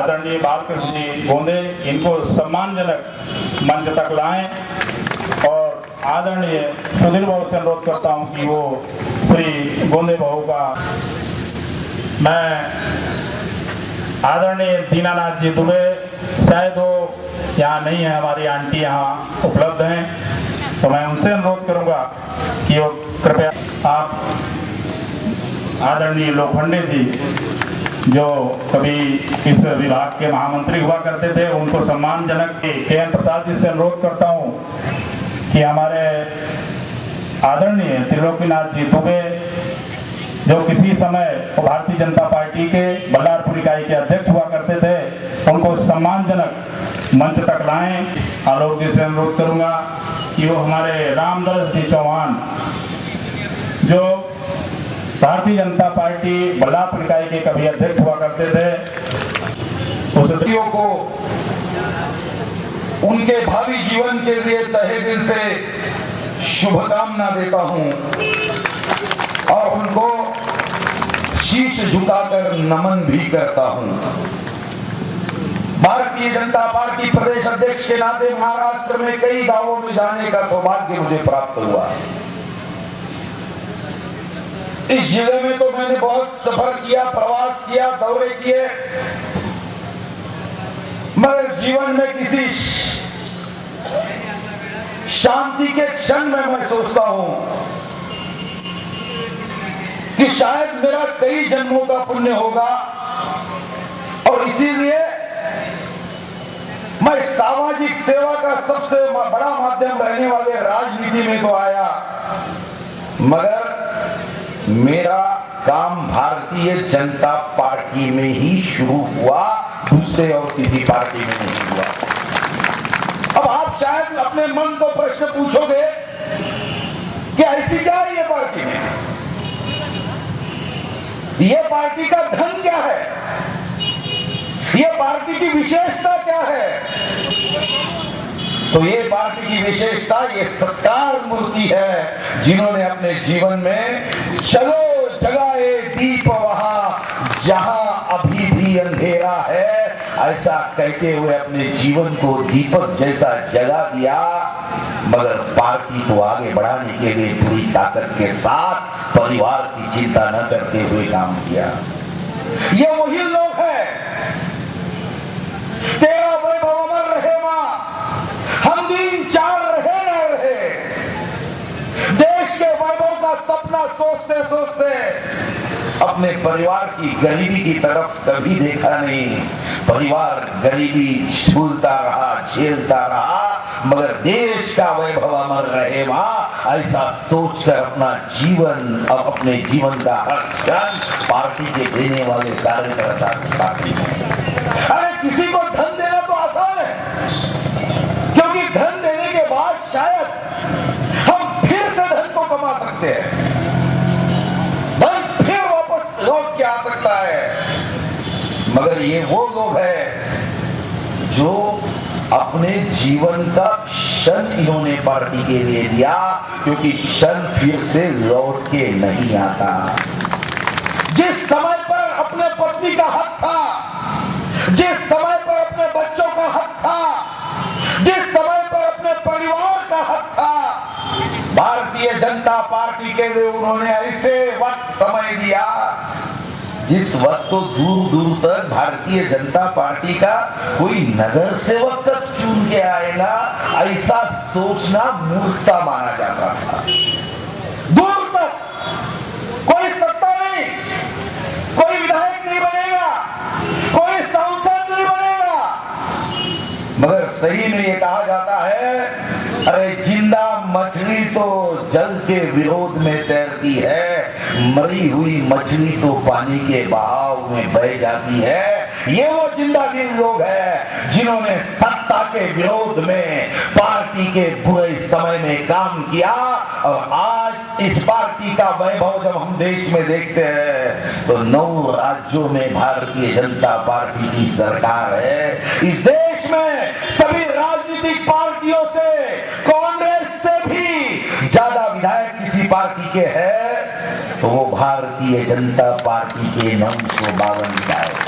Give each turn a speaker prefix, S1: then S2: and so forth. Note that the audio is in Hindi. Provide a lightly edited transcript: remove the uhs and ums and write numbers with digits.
S1: आदरणीय बालकृष्ण जी गोंदे इनको सम्मानजनक मंच तक लाएं और आदरणीय सुधीर बाबू से अनुरोध करता हूं कि वो श्री गोंदे बाबू का मैं आदरणीय दीनानाथ जी दुबे शायद वो यहाँ नहीं है, हमारी आंटी यहाँ उपलब्ध हैं, तो मैं उनसे अनुरोध करूंगा कि वो कृपया आप आदरणीय लोखंडे जी जो कभी इस विभाग के महामंत्री हुआ करते थे उनको सम्मानजनक के.एन. प्रसाद जी से अनुरोध करता हूं कि हमारे आदरणीय त्रिलोकीनाथ जी दुबे जो किसी समय भारतीय जनता पार्टी के बल्लारपुर इकाई के अध्यक्ष हुआ करते थे उनको सम्मानजनक मंच तक लाएं। आलोक जी से अनुरोध करूंगा कि वो हमारे रामदरस जी चौहान जो भारतीय जनता पार्टी बल्लारपुर इकाई के कभी अध्यक्ष हुआ करते थे उस व्यक्तियों को
S2: उनके भावी जीवन के लिए तहे दिल से शुभकामना देता हूं और उनको शीश झुकाकर नमन भी करता हूं। भारतीय जनता पार्टी प्रदेश अध्यक्ष के नाते महाराष्ट्र में कई गांवों में जाने का सौभाग्य मुझे प्राप्त हुआ। इस जिले में तो मैंने बहुत सफर किया, प्रवास किया, दौरे किए, मगर जीवन में किसी शांति के क्षण में मैं सोचता हूं कि शायद मेरा कई जन्मों का पुण्य होगा और इसीलिए मैं सामाजिक सेवा का सबसे बड़ा माध्यम रहने वाले राजनीति में तो आया, मगर मेरा काम भारतीय जनता पार्टी में ही शुरू हुआ, दूसरे और किसी पार्टी में नहीं हुआ। अब आप शायद अपने मन को प्रश्न पूछोगे कि ऐसी क्या है ये पार्टी में, ये पार्टी का धन क्या है, ये पार्टी की विशेषता क्या है। तो ये पार्टी की विशेषता ये सत्कार मूर्ति है जिन्होंने अपने जीवन में चलो जगाए दीप वहां जहां अभी भी अंधेरा है ऐसा कहते हुए अपने जीवन को दीपक जैसा जगा दिया, मगर पार्टी को आगे बढ़ाने के लिए पूरी ताकत के साथ परिवार की चिंता न करते हुए काम किया। ये वही लोग हैं, तेरा वैभव अमर रहे मां, हम दिन चार रहे न रहे। देश के वैभव का सपना सोचते सोचते अपने परिवार की गरीबी की तरफ कभी देखा नहीं। परिवार गरीबी झूलता रहा, झेलता रहा, मगर देश का वैभव अमर रहे मां ऐसा सोचकर अपना जीवन अपने जीवन का हर क्षण पार्टी के देने वाले कार्यकर्ता पार्टी में। अरे किसी को धन देना तो आसान है, क्योंकि धन देने के बाद शायद हम फिर से धन को कमा सकते हैं, धन फिर वापस लौट के आ सकता है। मगर ये वो लोग हैं जो अपने जीवन का क्षण इन्होंने पार्टी के लिए दिया, क्योंकि क्षण फिर से लौट के नहीं आता। जिस समय पर अपने पत्नी का हक था, जिस समय पर अपने बच्चों का हक था, जिस समय पर अपने परिवार का हक था, भारतीय जनता पार्टी के लिए उन्होंने ऐसे वक्त समय दिया जिस वक्त तो दूर दूर तक भारतीय जनता पार्टी का कोई नगर सेवक तक चुन के आएगा ऐसा सोचना मूर्खता माना जाता था। दूर तक कोई सत्ता नहीं, कोई विधायक नहीं बनेगा, कोई सांसद नहीं बनेगा, मगर सही में ये कहा जाता है अरे जिंदा मछली तो जल के विरोध में तैरती है, मरी हुई मछली तो पानी के बहाव में बह जाती है। ये वो जिंदा दिल लोग हैं जिन्होंने सत्ता के विरोध में पार्टी के बुरे समय में काम किया, और आज इस पार्टी का वैभव जब हम देश में देखते हैं तो 9 राज्यों में भारतीय जनता पार्टी की सरकार है। इस देश में सभी राजनीतिक पार्टियों से, कांग्रेस से भी ज्यादा विधायक किसी पार्टी के हैं तो वो भारतीय जनता पार्टी के 952 विधायक।